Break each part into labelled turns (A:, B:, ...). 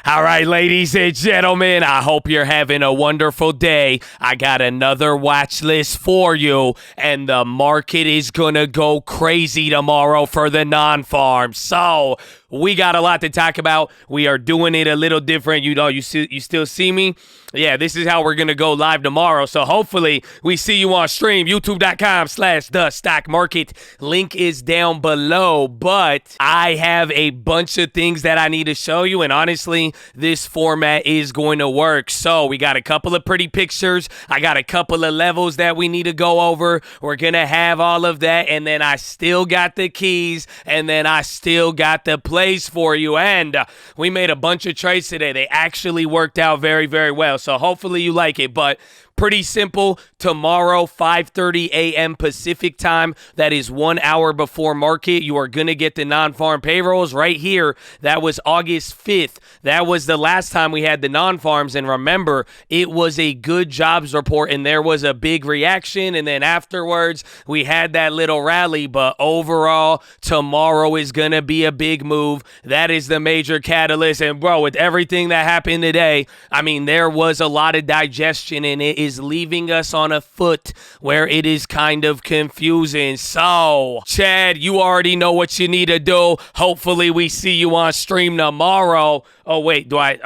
A: All right, ladies and gentlemen, I hope you're having a wonderful day. I got another watch list for you, and the market is going to go crazy tomorrow for the non-farm. So we got a lot to talk about. We are doing it a little different. You still see me? Yeah, this is how we're going to go live tomorrow. So hopefully we see you on stream, youtube.com/thestockmarket. Link is down below, but I have a bunch of things that I need to show you, and honestly, this format is going to work. So we got a couple of pretty pictures. I got a couple of levels that we need to go over. We're going to have all of that, and then I still got the keys, and then I still got the plays for you, and we made a bunch of trades today. They actually worked out very, very well. So hopefully you like it, but pretty simple. Tomorrow, 5:30 a.m. Pacific time. That is 1 hour before market. You are going to get the non-farm payrolls right here. That was August 5th. That was the last time we had the non-farms. And remember, it was a good jobs report, and there was a big reaction. And then afterwards, we had that little rally. But overall, tomorrow is going to be a big move. That is the major catalyst. And bro, with everything that happened today, I mean, there was a lot of digestion, and it is leaving us on a foot where it is kind of confusing. So, Chad, you already know what you need to do. Hopefully we see you on stream tomorrow. Oh wait, do I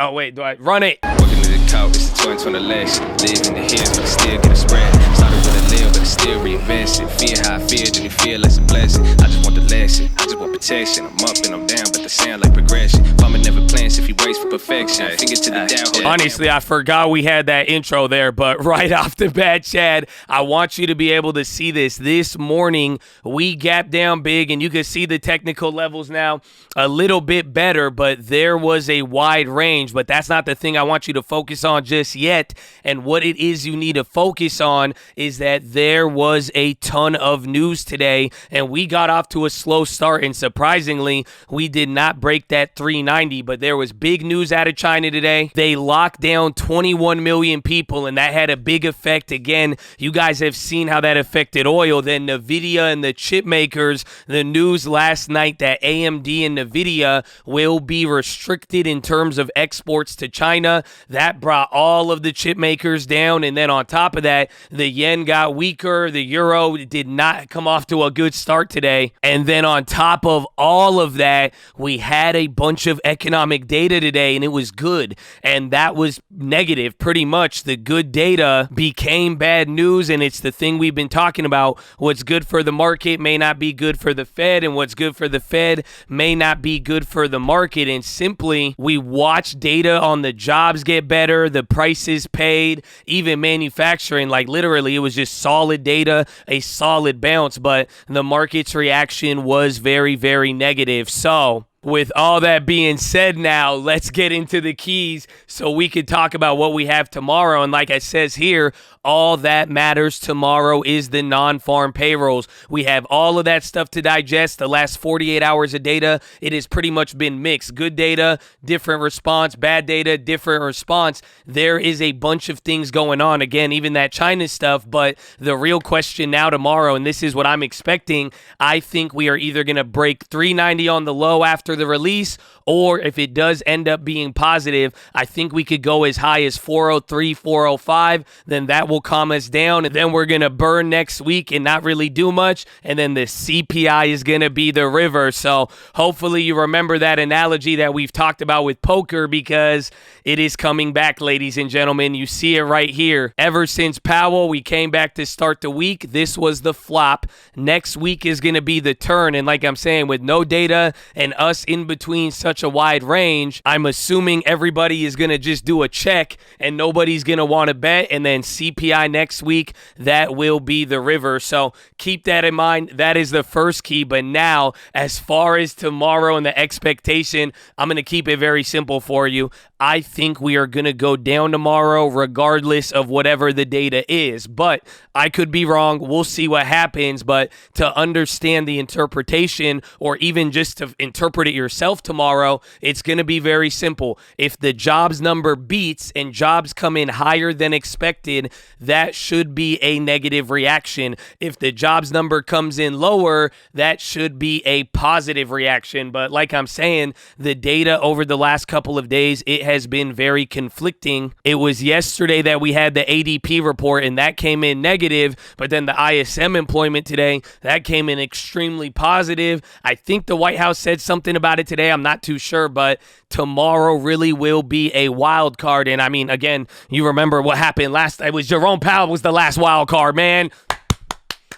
A: run it?
B: Working to the couch, it's the 2020 election. Live in the hills, but I still get a spread. Started with a live, but I still reinvest it. Feel how I feel, then it feel like a blessing. I just want the lesson, I just want protection. I'm up and I'm down, but they sound like progression. Farmer never plans if he waits for perfection. Finger to the down.
A: Honestly, I forgot we had that intro there, but right off the bat, Chad, I want you to be able to see this. This morning, we gapped down big, and you can see the technical levels now a little bit better, but there was a wide range, but that's not the thing I want you to focus on just yet. And what it is you need to focus on is that there was a ton of news today, and we got off to a slow start, and surprisingly, we did not break that 390, but there was big news out of China today. They locked down 21 million people, and that had a big effect. Again, you guys have seen how that affected oil. Then NVDA and the chip makers, the news last night that AMD and NVIDIA will be restricted in terms of exports to China. That brought all of the chip makers down. And then on top of that, the yen got weaker. The euro did not come off to a good start today. And then on top of all of that, we had a bunch of economic data today, and it was good. And that was negative. Pretty much the good data became bad news, and it's the thing we've been talking about. What's good for the market may not be good for the Fed, and what's good for the Fed may not be good for the market. And simply, we watched data on the jobs get better, the prices paid, even manufacturing. Like literally, it was just solid data, a solid bounce, but the market's reaction was very, very negative. So, with all that being said now, let's get into the keys so we can talk about what we have tomorrow. And like it says here, all that matters tomorrow is the non-farm payrolls. We have all of that stuff to digest. The last 48 hours of data, it has pretty much been mixed. Good data, different response. Bad data, different response. There is a bunch of things going on. Again, even that China stuff. But the real question now tomorrow, and this is what I'm expecting, I think we are either going to break 390 on the low after the release, or if it does end up being positive, I think we could go as high as 403, 405. Then that will calm us down, and then we're gonna burn next week and not really do much, and then the CPI is gonna be the river. So hopefully you remember that analogy that we've talked about with poker, because it is coming back, ladies and gentlemen. You see it right here. Ever since Powell, we came back to start the week. This was the flop. Next week is gonna be the turn, and like I'm saying, with no data and us in between such a wide range, I'm assuming everybody is going to just do a check and nobody's going to want to bet, and then CPI next week, that will be the river. So keep that in mind. That is the first key. But now, as far as tomorrow and the expectation, I'm going to keep it very simple for you. I think we are going to go down tomorrow regardless of whatever the data is, but I could be wrong. We'll see what happens. But to understand the interpretation, or even just to interpret report it yourself tomorrow, it's going to be very simple. If the jobs number beats and jobs come in higher than expected, that should be a negative reaction. If the jobs number comes in lower, that should be a positive reaction. But like I'm saying, the data over the last couple of days, it has been very conflicting. It was yesterday that we had the ADP report, and that came in negative, but then the ISM employment today, that came in extremely positive. I think the White House said something about it today. I'm not too sure, but tomorrow really will be a wild card. And I mean, again, you remember what happened last. It was Jerome Powell was the last wild card, man.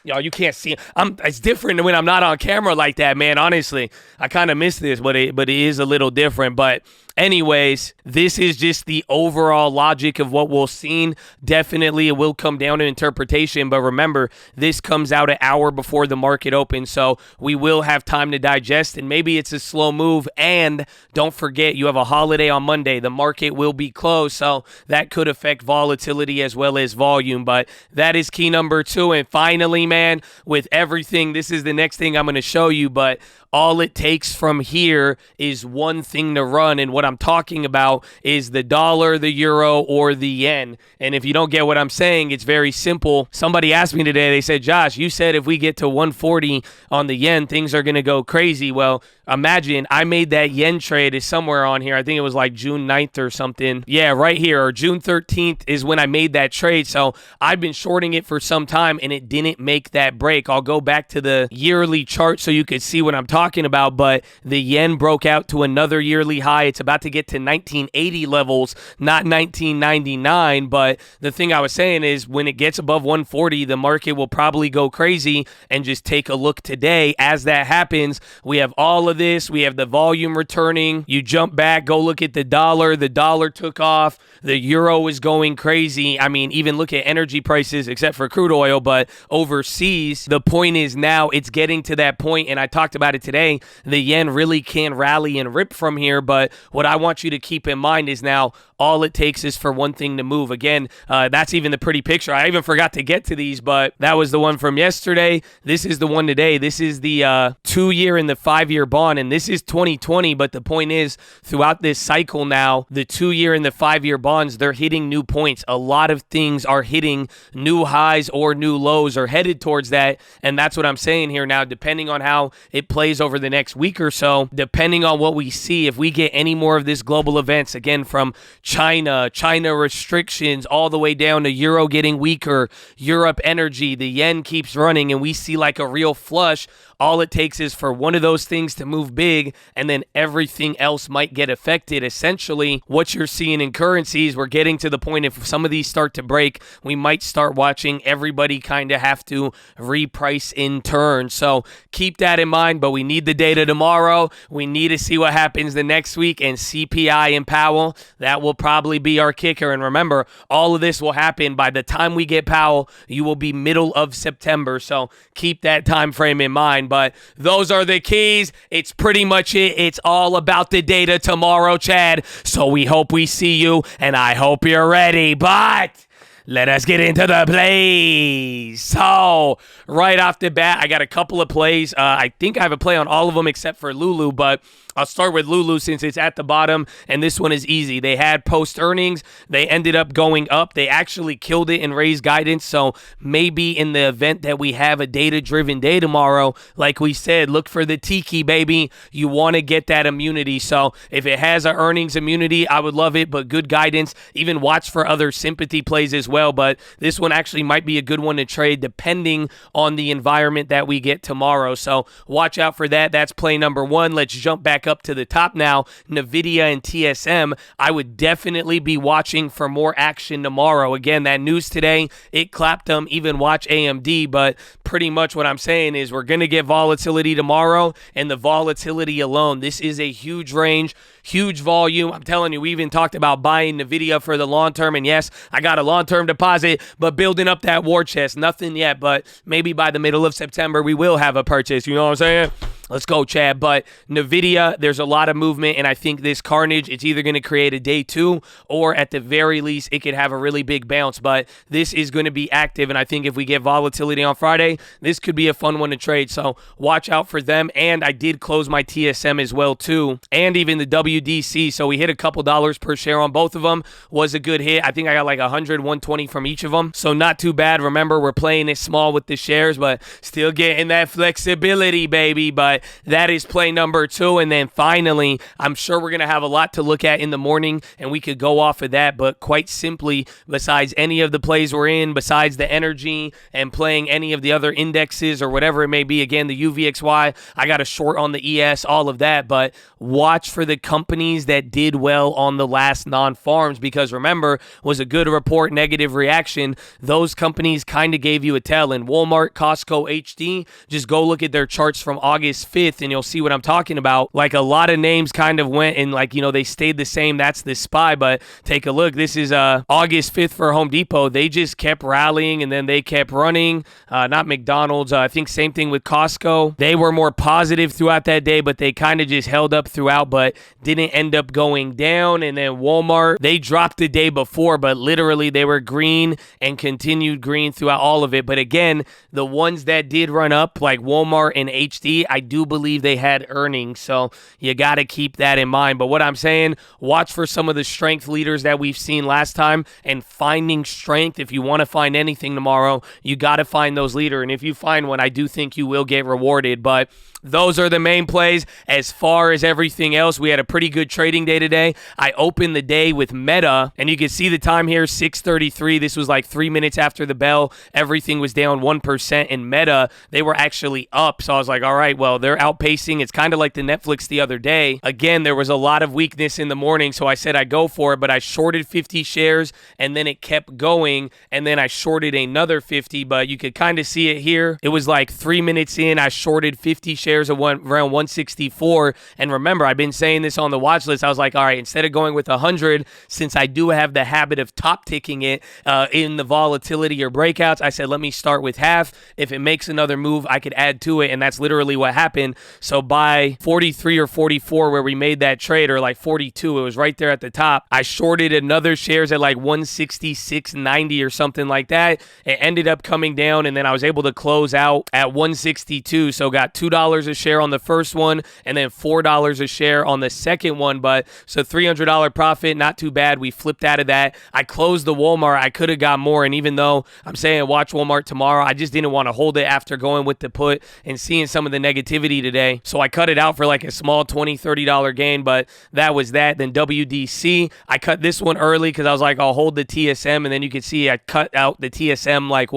A: Y'all, you can't see. It's different when I'm not on camera like that, man. Honestly, I kind of miss this, but it is a little different. But anyways, this is just the overall logic of what we'll see. Definitely, it will come down to interpretation. But remember, this comes out an hour before the market opens, so we will have time to digest. And maybe it's a slow move. And don't forget, you have a holiday on Monday. The market will be closed, so that could affect volatility as well as volume. But that is key number 2. And finally, man, with everything, this is the next thing I'm going to show you, but all it takes from here is one thing to run, and what I'm talking about is the dollar, the euro, or the yen. And if you don't get what I'm saying, it's very simple. Somebody asked me today, they said, Josh, you said if we get to 140 on the yen, things are going to go crazy. Well, imagine I made that yen trade is somewhere on here. I think it was like June 9th or something. Yeah, right here, or June 13th is when I made that trade. So I've been shorting it for some time, and it didn't make that break. I'll go back to the yearly chart so you can see what I'm talking about, but the yen broke out to another yearly high. It's about to get to 1980 levels, not 1999. But the thing I was saying is when it gets above 140, the market will probably go crazy. And just take a look today. As that happens, we have all of this. We have the volume returning. You jump back, go look at the dollar. The dollar took off. The euro is going crazy. I mean, even look at energy prices, except for crude oil, but overseas, the point is now it's getting to that point, and I talked about it today. The yen really can rally and rip from here, but what I want you to keep in mind is now all it takes is for one thing to move. Again, that's even the pretty picture. I even forgot to get to these, but that was the one from yesterday. This is the one today. This is the 2-year and the 5-year bond, and this is 2020, but the point is throughout this cycle now, the 2-year and the 5-year bonds, they're hitting new points. A lot of things are hitting new highs or new lows or headed towards that, and that's what I'm saying here now. Depending on how it plays over the next week or so, depending on what we see, if we get any more of this global events, again, from China restrictions, all the way down to euro getting weaker, Europe energy, the yen keeps running, and we see like a real flush, all it takes is for one of those things to move big, and then everything else might get affected. Essentially, what you're seeing in currencies, we're getting to the point if some of these start to break, we might start watching everybody kind of have to reprice in turn. So keep that in mind, but we need the data tomorrow. We need to see what happens the next week, and CPI and Powell, that will probably be our kicker. And remember, all of this will happen by the time we get Powell, you will be middle of September. So keep that time frame in mind. But those are the keys. It's pretty much it. It's all about the data tomorrow, Chad. So we hope we see you, and I hope you're ready. But let us get into the plays. So right off the bat, I got a couple of plays. I think I have a play on all of them except for LULU, but I'll start with LULU since it's at the bottom, and this one is easy. They had post-earnings. They ended up going up. They actually killed it and raised guidance, so maybe in the event that we have a data-driven day tomorrow, like we said, look for the Tiki, baby. You want to get that immunity, so if it has an earnings immunity, I would love it, but good guidance. Even watch for other sympathy plays as well, but this one actually might be a good one to trade depending on the environment that we get tomorrow, so watch out for that. That's play number 1. Let's jump back up to the top now. NVDA and TSM, I would definitely be watching for more action tomorrow. Again, that news today, it clapped them. Even watch AMD, but pretty much what I'm saying is we're going to get volatility tomorrow, and the volatility alone, this is a huge range, huge volume. I'm telling you, we even talked about buying NVIDIA for the long term, and yes, I got a long-term deposit, but building up that war chest, nothing yet, but maybe by the middle of September, we will have a purchase, you know what I'm saying? Let's go, Chad. But NVIDIA, there's a lot of movement, and I think this carnage, it's either going to create a day 2, or at the very least, it could have a really big bounce. But this is going to be active, and I think if we get volatility on Friday, this could be a fun one to trade. So watch out for them. And I did close my TSM as well, too, and even the WDC. So we hit a couple dollars per share on both of them. Was a good hit. I think I got like 100, 120 from each of them. So not too bad. Remember, we're playing it small with the shares, but still getting that flexibility, baby. But that is play number 2. And then finally, I'm sure we're going to have a lot to look at in the morning, and we could go off of that. But quite simply, besides any of the plays we're in, besides the energy and playing any of the other indexes or whatever it may be, again, the UVXY, I got a short on the ES, all of that. But watch for the companies that did well on the last non-farms, because remember, was a good report, negative reaction. Those companies kind of gave you a tell. In Walmart, Costco, HD, just go look at their charts from August 5th and you'll see what I'm talking about. Like, a lot of names kind of went and, like, you know, they stayed the same. That's the SPY. But take a look. This is August 5th for Home Depot. They just kept rallying and then they kept running. Not McDonald's. I think same thing with Costco. They were more positive throughout that day, but they kind of just held up throughout, but didn't end up going down. And then Walmart, they dropped the day before, but literally they were green and continued green throughout all of it. But again, the ones that did run up, like Walmart and HD, I do believe they had earnings, so you got to keep that in mind. But what I'm saying, watch for some of the strength leaders that we've seen last time, and finding strength. If you want to find anything tomorrow, you got to find those leaders. And if you find one, I do think you will get rewarded. But those are the main plays. As far as everything else, we had a pretty good trading day today. I opened the day with Meta, and you can see the time here, 6:33. This was like 3 minutes after the bell. Everything was down 1%. In Meta, they were actually up. So I was like, all right, well, they're outpacing. It's kind of like the Netflix the other day. Again, there was a lot of weakness in the morning, so I said I'd go for it, but I shorted 50 shares, and then it kept going, and then I shorted another 50, but you could kind of see it here. It was like 3 minutes in, I shorted 50 shares around 164. And remember, I've been saying this on the watch list. I was like, all right, instead of going with 100, since I do have the habit of top ticking it in the volatility or breakouts, I said, let me start with half. If it makes another move, I could add to it. And that's literally what happened. So by 43 or 44, where we made that trade, or like 42, it was right there at the top, I shorted another shares at like 166.90 or something like that. It ended up coming down, and then I was able to close out at 162. So got $2 a share on the first one, and then $4 a share on the second one. But so $300 profit, not too bad. We flipped out of that. I closed the Walmart. I could have got more, and even though I'm saying watch Walmart tomorrow, I just didn't want to hold it after going with the put and seeing some of the negativity today. So I cut it out for like a small $20, $30 gain, but that was that. Then WDC, I cut this one early because I was like, I'll hold the TSM, and then you can see I cut out the TSM like,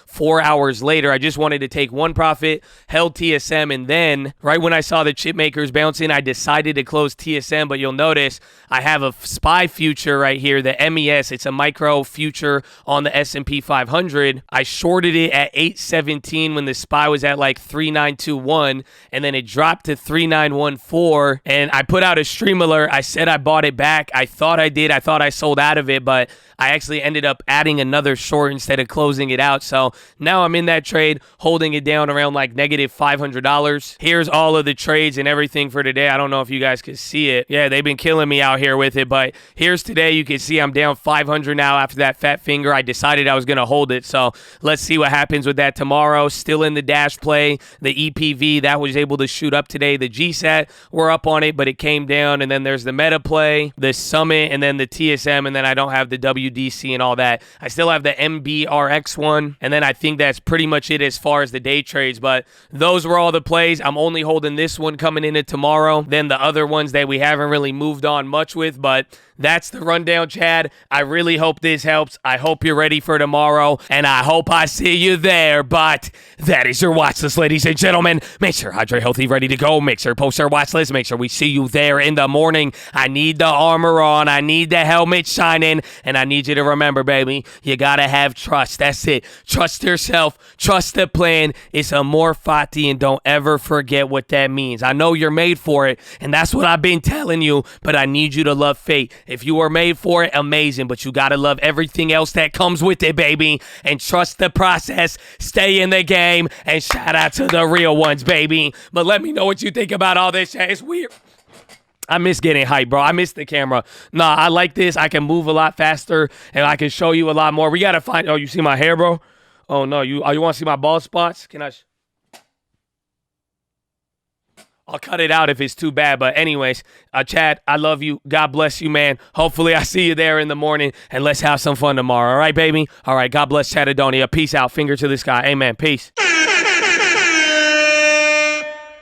A: 4 hours later. I just wanted to take one profit, held TSM, and then right when I saw the chip makers bouncing, I decided to close TSM. But you'll notice I have a SPY future right here, the MES. It's a micro future on the S&P 500. I shorted it at 817 when the SPY was at like 3921, and then it dropped to 3914, and I put out a stream alert. I said I bought it back. I thought I did. I thought I sold out of it, but I actually ended up adding another short instead of closing it out. So now I'm in that trade, holding it down around like negative $500. Here's all of the trades and everything for today. I don't know if you guys could see it. Yeah, they've been killing me out here with it, but here's today. You can see I'm down 500 now after that fat finger. I decided I was going to hold it. So let's see what happens with that tomorrow. Still in the dash play. The EPV, that was able to shoot up today. The GSAT, we're up on it, but it came down. And then there's the Meta play, the Summit, and then the TSM, and then I don't have the WDC and all that. I still have the MBRX one, and then I think that's pretty much it as far as the day trades. But those were all the plays. I'm only holding this one coming into tomorrow, then the other ones that we haven't really moved on much with. But that's the rundown, Chad. I really hope this helps. I hope you're ready for tomorrow, and I hope I see you there. But that is your watch list, ladies and gentlemen. Make sure hydrate healthy, ready to go. Make sure post your watch list. Make sure we see you there in the morning. I need the armor on. I need the helmet shining, and I need you to remember, baby, you gotta have trust. That's it. Trust yourself. Trust the plan. It's amor fati, and don't ever never forget what that means. I know you're made for it, and that's what I've been telling you, but I need you to love fate. If you were made for it, amazing, but you got to love everything else that comes with it, baby, and trust the process, stay in the game, and shout out to the real ones, baby. But let me know what you think about all this shit. It's weird. I miss getting hyped, bro. I miss the camera. Nah, I like this. I can move a lot faster, and I can show you a lot more. We got to find... Oh, you see my hair, bro? Oh, no. You want to see my bald spots? Can I... I'll cut it out if it's too bad. But anyways, Chad, I love you. God bless you, man. Hopefully I see you there in the morning, and let's have some fun tomorrow. All right, baby? All right, God bless Chadadonia. Peace out. Finger to the sky. Amen. Peace.